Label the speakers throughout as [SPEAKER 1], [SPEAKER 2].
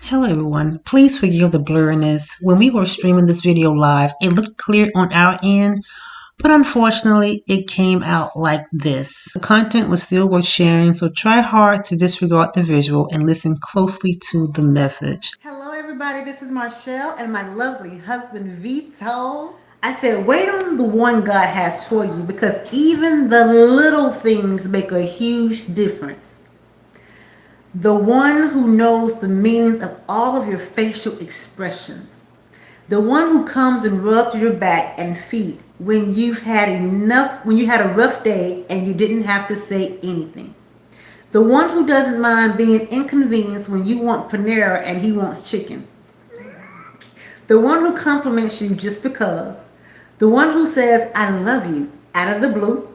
[SPEAKER 1] Hello everyone, please forgive the blurriness. When we were streaming this video live, it looked clear on our end, but unfortunately it came out like this. The content was still worth sharing, so try hard to disregard the visual and listen closely to the message.
[SPEAKER 2] Hello everybody, this is Marshall and my lovely husband Vito. I said wait on the one God has for you because even the little things make a huge difference. The one who knows the meanings of all of your facial expressions. The one who comes and rubs your back and feet when you've had enough, when you had a rough day and you didn't have to say anything. The one who doesn't mind being inconvenienced when you want Panera and he wants chicken. The one who compliments you just because. The one who says, I love you, out of the blue.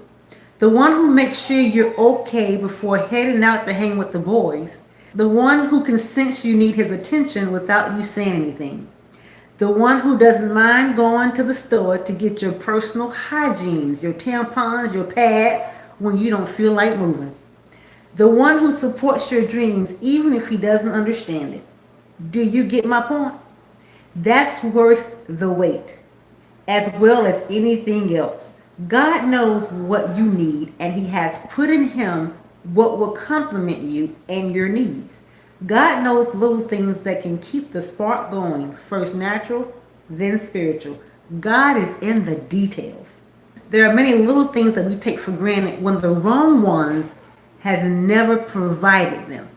[SPEAKER 2] The one who makes sure you're okay before heading out to hang with the boys. The one who can sense you need his attention without you saying anything. The one who doesn't mind going to the store to get your personal hygienes, your tampons, your pads when you don't feel like moving. The one who supports your dreams even if he doesn't understand it. Do you get my point? That's worth the wait, as well as anything else. God knows what you need, and he has put in him what will complement you and your needs. God knows little things that can keep the spark going, first natural, then spiritual. God is in the details. There are many little things that we take for granted when the wrong ones has never provided them.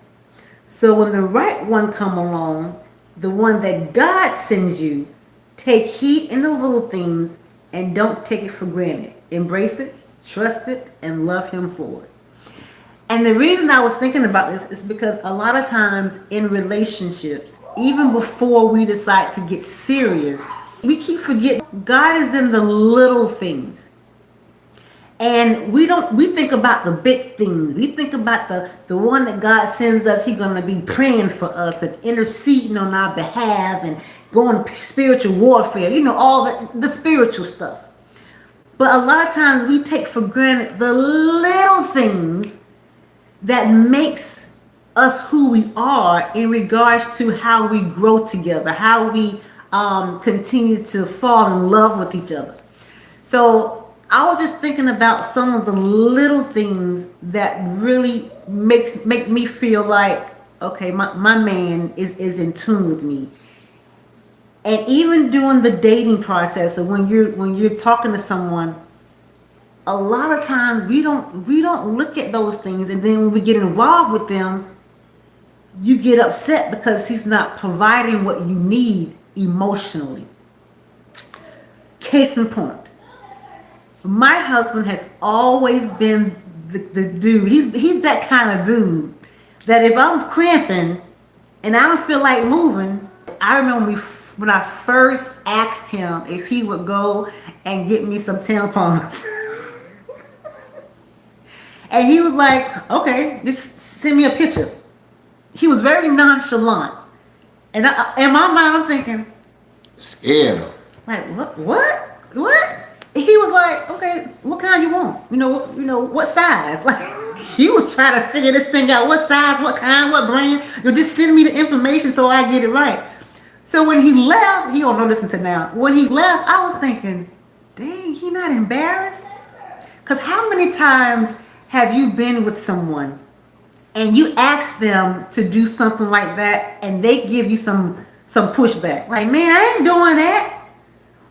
[SPEAKER 2] So when the right one come along, the one that God sends you, take heed in the little things and don't take it for granted. Embrace it, trust it, and love him for it. And the reason I was thinking about this is because a lot of times in relationships, even before we decide to get serious, we keep forgetting God is in the little things. And we think about the big things. We think about the one that God sends us. He's going to be praying for us and interceding on our behalf and going spiritual warfare, all the spiritual stuff. But a lot of times we take for granted the little things that makes us who we are in regards to how we grow together, how we continue to fall in love with each other. So I was just thinking about some of the little things that really make me feel like, okay, my man is in tune with me. And even during the dating process, or when you're talking to someone, a lot of times we don't look at those things, and then when we get involved with them, you get upset because he's not providing what you need emotionally. Case in point, my husband has always been the dude. He's that kind of dude that if I'm cramping and I don't feel like moving, I remember when I first asked him if he would go and get me some tampons. And he was like, okay, just send me a picture. He was very nonchalant. And in my mind, I'm thinking,
[SPEAKER 3] Scared him.
[SPEAKER 2] like, what? He was like, okay, what kind you want? What size? Like, he was trying to figure this thing out. What size, what kind, what brand? Just send me the information so I get it right. So when he left, he don't know this until now. When he left, I was thinking, dang, he not embarrassed? Because how many times have you been with someone and you ask them to do something like that and they give you some pushback? Like, man, I ain't doing that.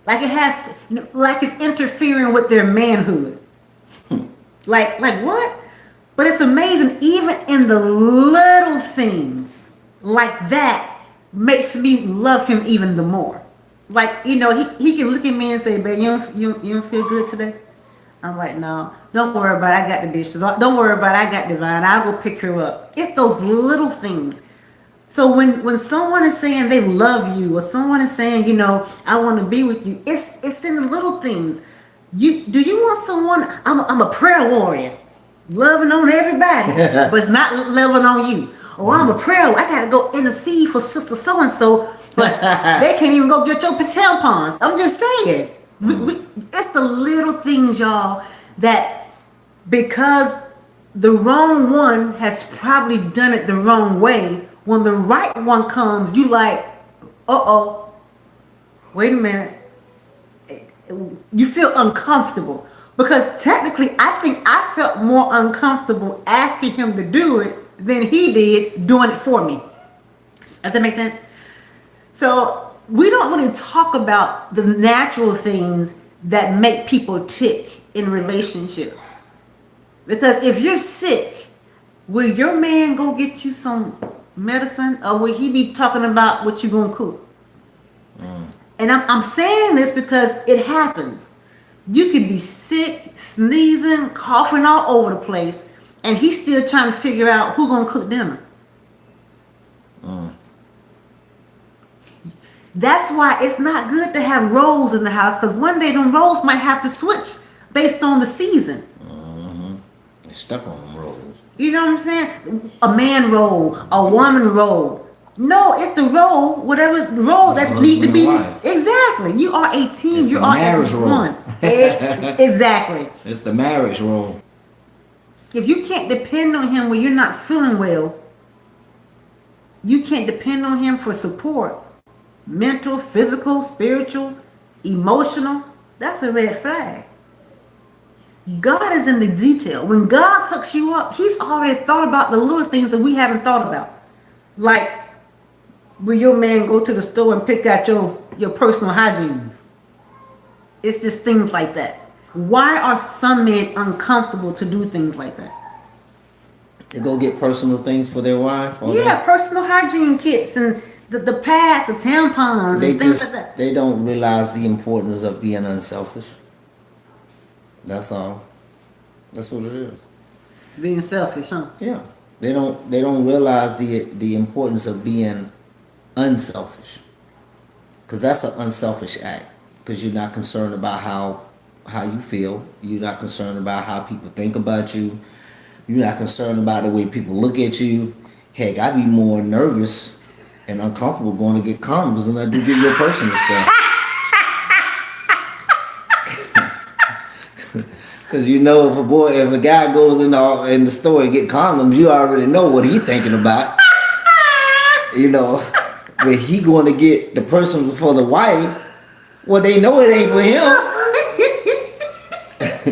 [SPEAKER 2] Like it's interfering with their manhood. Like what? But it's amazing, even in the little things like that makes me love him even the more. Like, he can look at me and say, babe, you don't feel good today? I'm like, no, don't worry about it. I got the dishes. Don't worry about it. I got Divine. I'll go pick her up. It's those little things. So when someone is saying they love you, or someone is saying, I want to be with you, it's in the little things. Do you want someone? I'm a prayer warrior, loving on everybody, but it's not loving on you. Or I'm a prayer warrior. I gotta go intercede for sister so and so, but they can't even go get your tampons. I'm just saying. It's the little things, y'all, that because the wrong one has probably done it the wrong way, When the right one comes, you like, uh-oh, wait a minute. You feel uncomfortable. Because technically, I think I felt more uncomfortable asking him to do it than he did doing it for me. Does that make sense? So we don't really talk about the natural things that make people tick in relationships. Because if you're sick, will your man go get you some medicine, or will he be talking about what you gonna cook? And I'm saying this because it happens. You could be sick, sneezing, coughing all over the place, and he's still trying to figure out who gonna cook dinner. That's why it's not good to have roles in the house, because one day them roles might have to switch based on the season.
[SPEAKER 3] Stuck on them rolls.
[SPEAKER 2] You know what I'm saying? A man role, a woman role. No, it's the role, whatever role that need to be. Exactly. You are a team.
[SPEAKER 3] It's
[SPEAKER 2] you
[SPEAKER 3] the
[SPEAKER 2] are
[SPEAKER 3] marriage
[SPEAKER 2] as
[SPEAKER 3] role.
[SPEAKER 2] one. Exactly.
[SPEAKER 3] It's the marriage role.
[SPEAKER 2] If you can't depend on him when you're not feeling well, you can't depend on him for support. Mental, physical, spiritual, emotional. That's a red flag. God is in the detail. When God hooks you up, he's already thought about the little things that we haven't thought about. Like, will your man go to the store and pick out your personal hygienes? It's just things like that. Why are some men uncomfortable to do things like that?
[SPEAKER 3] They go get personal things for their wife?
[SPEAKER 2] Yeah, personal hygiene kits and the pads, the tampons, and things like that.
[SPEAKER 3] They don't realize the importance of being unselfish. That's all. That's what it is.
[SPEAKER 2] Being selfish, huh?
[SPEAKER 3] Yeah. They don't realize the importance of being unselfish. Because that's an unselfish act. Because you're not concerned about how you feel. You're not concerned about how people think about you. You're not concerned about the way people look at you. Heck, I'd be more nervous and uncomfortable going to get condoms than I do get your personal stuff. Because you know, if a guy goes in the store and get condoms, you already know what he's thinking about. You know, but he going to get the personal for the wife. Well, they know it ain't for him.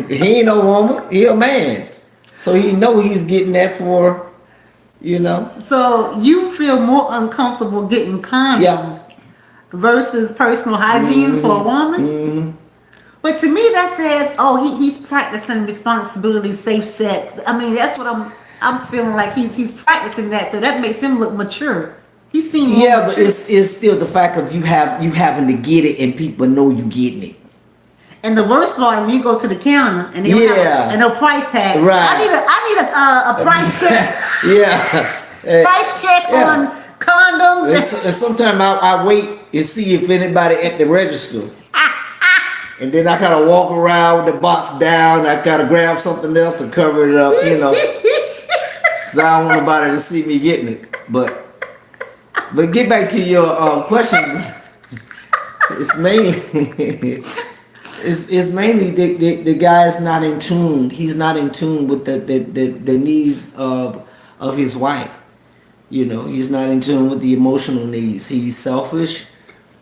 [SPEAKER 3] He ain't no woman. He a man. So he know he's getting that for, you know.
[SPEAKER 2] So you feel more uncomfortable getting condoms versus personal hygiene for a woman? But to me that says, oh, he's practicing responsibility, safe sex. I mean, that's what I'm feeling like he's practicing that. So that makes him look mature. He seems more mature.
[SPEAKER 3] But it's still the fact of you having to get it and people know you getting it.
[SPEAKER 2] And the worst part, when you go to the counter and they don't have no price tag.
[SPEAKER 3] Right.
[SPEAKER 2] I need a price check. Price check on condoms.
[SPEAKER 3] And sometimes I wait and see if anybody at the register. And then I kind of walk around with the box down. I gotta grab something else to cover it up, you know. Cause I don't want nobody to see me getting it. But get back to your question. It's mainly it's mainly the guy is not in tune. He's not in tune with the needs of his wife. You know, he's not in tune with the emotional needs. He's selfish.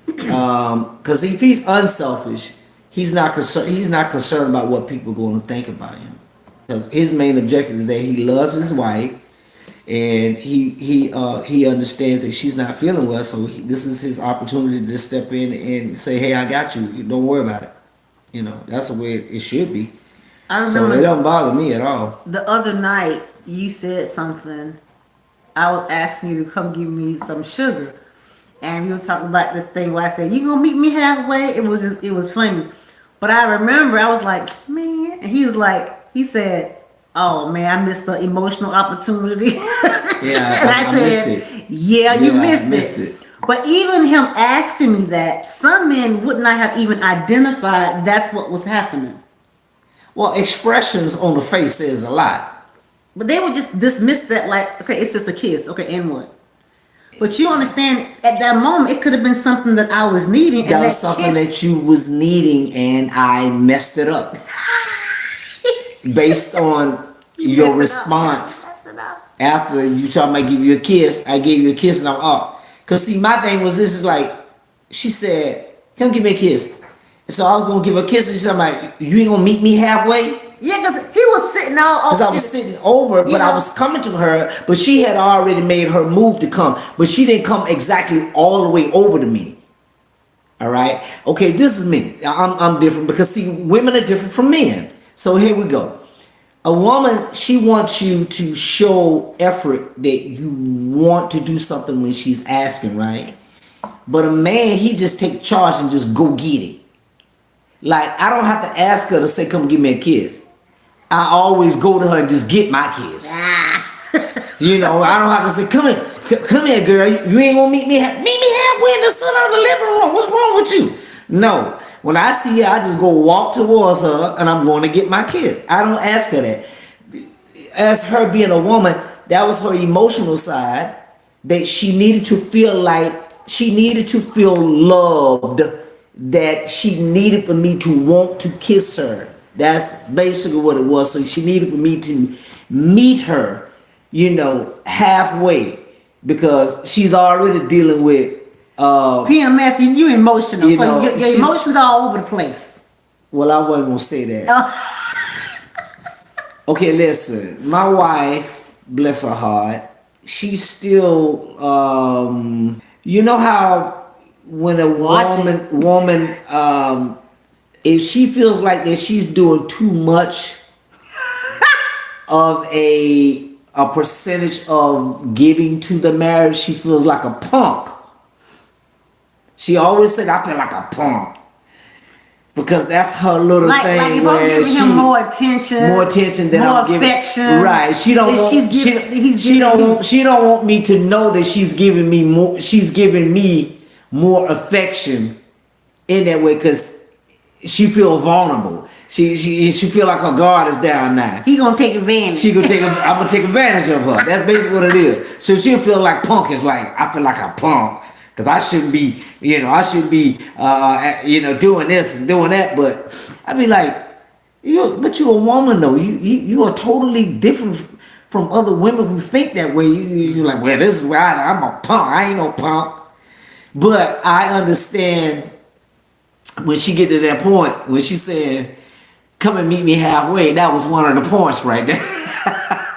[SPEAKER 3] Because if he's unselfish, he's not concerned about what people are going to think about him. Because his main objective is that he loves his wife, and he understands that she's not feeling well. So this is his opportunity to step in and say, "Hey, I got you. Don't worry about it." You know, that's the way it should be.
[SPEAKER 2] I remember
[SPEAKER 3] so it don't bother me at all.
[SPEAKER 2] The other night, you said something. I was asking you to come give me some sugar, and we were talking about this thing where I said, "You gonna meet me halfway?" It was funny, but I remember I was like, "Man," and he said, "Oh man, I missed the emotional opportunity."
[SPEAKER 3] Yeah,
[SPEAKER 2] and I said,
[SPEAKER 3] missed it.
[SPEAKER 2] "Yeah, you missed it." But even him asking me that, some men would not have even identified that's what was happening.
[SPEAKER 3] Well, expressions on the face says a lot.
[SPEAKER 2] But they would just dismiss that like, okay, it's just a kiss. Okay, and what? But you understand, at that moment, it could have been something that I was needing.
[SPEAKER 3] That was something that you was needing, and I messed it up. Based on your response After you talking about give you a kiss, I gave you a kiss and I'm off. Cause see, my thing was this is like, she said, come give me a kiss. And so I was gonna give her a kiss and she said, like, you ain't gonna meet me halfway?
[SPEAKER 2] Yeah, because he was sitting all
[SPEAKER 3] Because I was sitting over, but I was coming to her, but she had already made her move to come. But she didn't come exactly all the way over to me. All right? Okay, this is me. I'm different because, see, women are different from men. So here we go. A woman, she wants you to show effort that you want to do something when she's asking, right? But a man, he just take charge and just go get it. Like, I don't have to ask her to say, come give me a kiss. I always go to her and just get my kiss. You know, I don't have to say, come here, girl. You ain't gonna meet me halfway in the sun of the living room. What's wrong with you? No. When I see her, I just go walk towards her and I'm going to get my kiss. I don't ask her that. As her being a woman, that was her emotional side, that she needed to feel like, she needed to feel loved, that she needed for me to want to kiss her. That's basically what it was. So she needed for me to meet her, you know, halfway, because she's already dealing with
[SPEAKER 2] PMS, and you emotional.
[SPEAKER 3] You
[SPEAKER 2] so
[SPEAKER 3] know,
[SPEAKER 2] your emotions are all over the place.
[SPEAKER 3] Well, I wasn't gonna say that. Okay, listen. My wife, bless her heart, she's still you know how when a woman if she feels like that she's doing too much of a percentage of giving to the marriage, she feels like a punk. She always said, I feel like a punk. Because that's her little thing.
[SPEAKER 2] Like if I'm giving him more attention
[SPEAKER 3] than I'm giving.
[SPEAKER 2] Affection.
[SPEAKER 3] Right. She don't want me to know that she's giving me more. She's giving me more affection in that way, because she feel vulnerable. She feel like her guard is down now.
[SPEAKER 2] He gonna take advantage.
[SPEAKER 3] I'm gonna take advantage of her. That's basically what it is. So she'll feel like punk is like, I feel like a punk. Cause I shouldn't be, doing this and doing that. But I be like, but you're a woman though. You are totally different from other women who think that way. You're like, well, this is where I'm a punk. I ain't no punk. But I understand when she get to that point, when she said, come and meet me halfway, that was one of the points right there.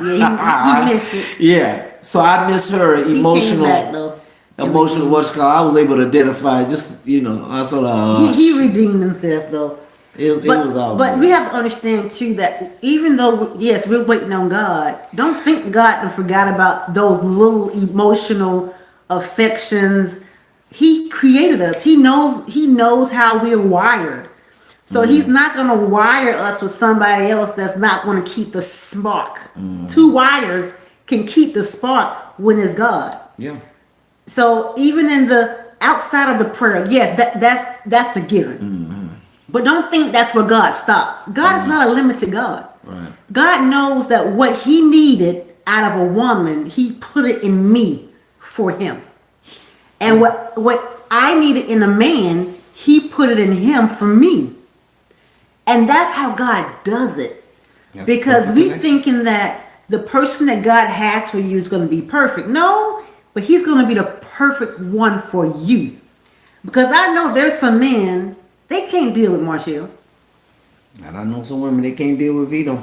[SPEAKER 2] Yeah, he missed it.
[SPEAKER 3] Yeah. So I miss her emotional.
[SPEAKER 2] He came back, though.
[SPEAKER 3] Emotional, what's called. I was able to identify. Just I sort of.
[SPEAKER 2] He redeemed himself though.
[SPEAKER 3] It was all.
[SPEAKER 2] But we have to understand too that even though yes we're waiting on God, don't think God forgot about those little emotional affections. He created us. He knows how we're wired. So he's not gonna wire us with somebody else that's not gonna keep the spark. Two wires can keep the spark when it's God.
[SPEAKER 3] Yeah.
[SPEAKER 2] So even in the outside of the prayer, yes, that's a given. But don't think that's where God stops. God is not a limited God.
[SPEAKER 3] Right.
[SPEAKER 2] God knows that what he needed out of a woman, he put it in me for him. And what I needed in a man, he put it in him for me. And that's how God does it. That's because we thinking that the person that God has for you is going to be perfect. No. But he's going to be the perfect one for you. Because I know there's some men, they can't deal with Marshall.
[SPEAKER 3] And I know some women, they can't deal with Vito.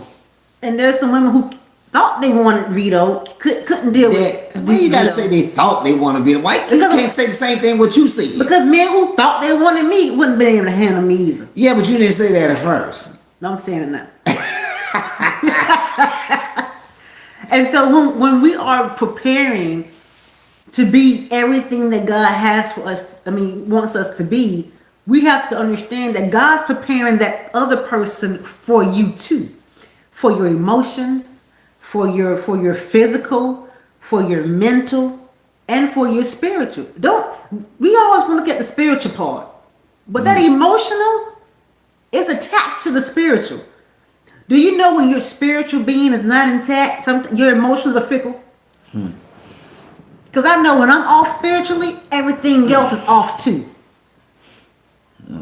[SPEAKER 2] And there's some women who thought they wanted Vito, couldn't deal with it.
[SPEAKER 3] You gotta say they thought they wanted Vito. Why you can't say the same thing what you said?
[SPEAKER 2] Because men who thought they wanted me wouldn't be able to handle me either.
[SPEAKER 3] Yeah, but you didn't say that at first.
[SPEAKER 2] No, I'm saying it now. And so when we are preparing to be everything that God has for us, wants us to be, we have to understand that God's preparing that other person for you too. For your emotions, for your physical, for your mental, and for your spiritual. We always want to look at the spiritual part. But that emotional is attached to the spiritual. Do you know when your spiritual being is not intact, your emotions are fickle? Because I know when I'm off spiritually, everything else is off too.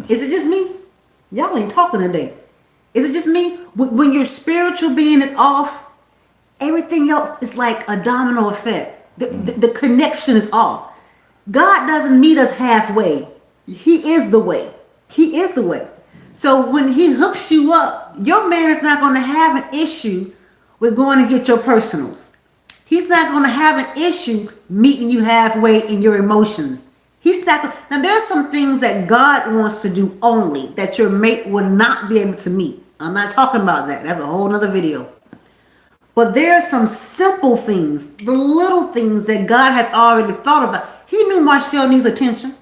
[SPEAKER 2] Is it just me? Y'all ain't talking today. Is it just me? When your spiritual being is off, everything else is like a domino effect. The connection is off. God doesn't meet us halfway. He is the way. He is the way. So when he hooks you up, your man is not going to have an issue with going to get your personals. He's not going to have an issue meeting you halfway in your emotions. He's not gonna, now there's some things that God wants to do only that your mate will not be able to meet. I'm not talking about that. That's a whole nother video. But there are some simple things, the little things that God has already thought about. He knew Marshall needs attention.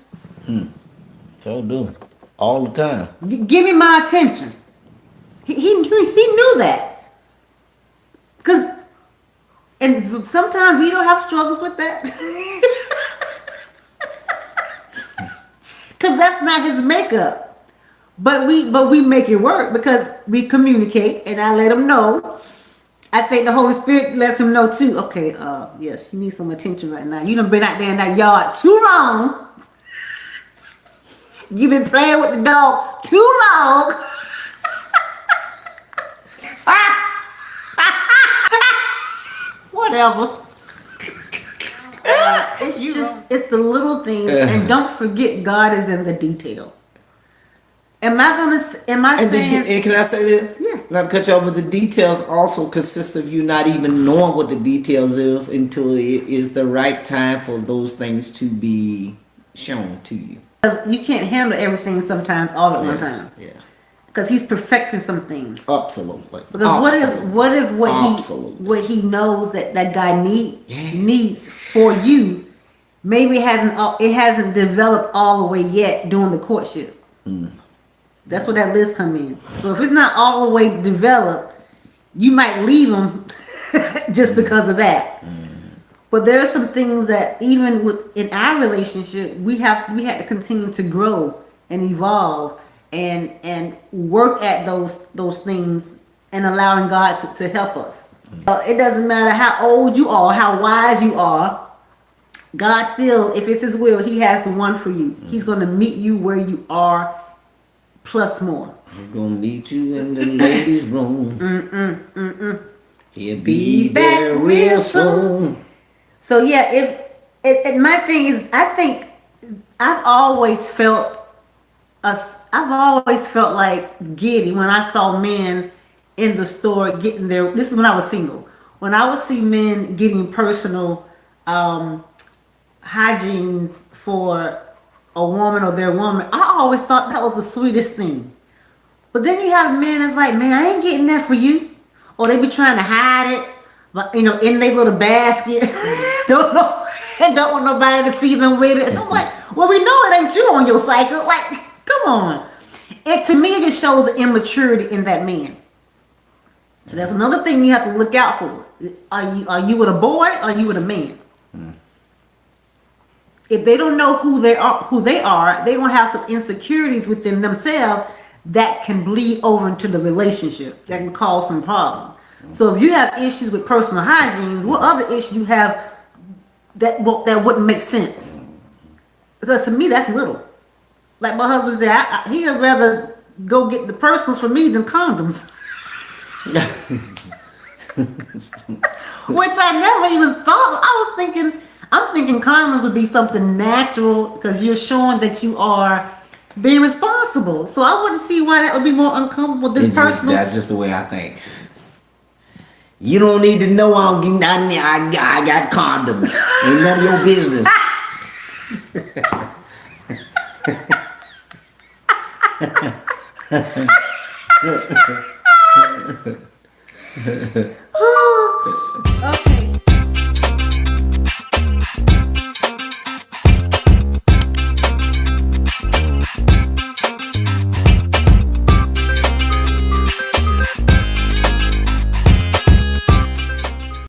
[SPEAKER 3] So do. All the time.
[SPEAKER 2] Give me my attention. He knew that. And sometimes we don't have struggles with that. Because that's not his makeup. But we make it work because we communicate and I let him know. I think the Holy Spirit lets him know too. Okay, yes, you need some attention right now. You done been out there in that yard too long. You've been playing with the dog too long. Whatever. It's the little things, and don't forget God is in the detail. Am I saying?
[SPEAKER 3] And can I say this?
[SPEAKER 2] Yeah.
[SPEAKER 3] Not to cut you off, but the details also consist of you not even knowing what the details is until it is the right time for those things to be shown to you.
[SPEAKER 2] You can't handle everything sometimes all at one time.
[SPEAKER 3] Yeah.
[SPEAKER 2] Because he's perfecting some things.
[SPEAKER 3] Absolutely.
[SPEAKER 2] Because what if what he knows that guy needs for you, maybe it hasn't developed all the way yet during the courtship. That's where that list come in. So if it's not all the way developed, you might leave him just because of that. But there are some things that even in our relationship, we had to continue to grow and evolve and work at those things and allowing God to help us. It doesn't matter how old you are, how wise you are. God still, if it's his will, he has the one for you. He's going to meet you where you are plus more.
[SPEAKER 3] He's going to meet you in the ladies' room. He'll be there real soon.
[SPEAKER 2] So yeah, if my thing is, I think I've always felt like giddy when I saw men in the store getting their. This is when I was single. When I would see men getting personal hygiene for a woman or their woman, I always thought that was the sweetest thing. But then you have men that's like, man, I ain't getting that for you, or they be trying to hide it. But in their little basket, don't want nobody to see them with it. And I'm like, well, we know it ain't you on your cycle. Like, come on. To me, it just shows the immaturity in that man. So that's another thing you have to look out for. Are you with a boy or are you with a man? If they don't know who they are, they're gonna have some insecurities within themselves that can bleed over into the relationship. That can cause some problems. So if you have issues with personal hygiene, what other issues you have that wouldn't make sense? Because to me, that's little. Like my husband said, he'd rather go get the personals for me than condoms. Which I never even thought. I'm thinking condoms would be something natural because you're showing that you are being responsible. So I wouldn't see why that would be more uncomfortable than personal.
[SPEAKER 3] That's just the way I think. You don't need to know I got condoms. Ain't none of your business.
[SPEAKER 2] Okay.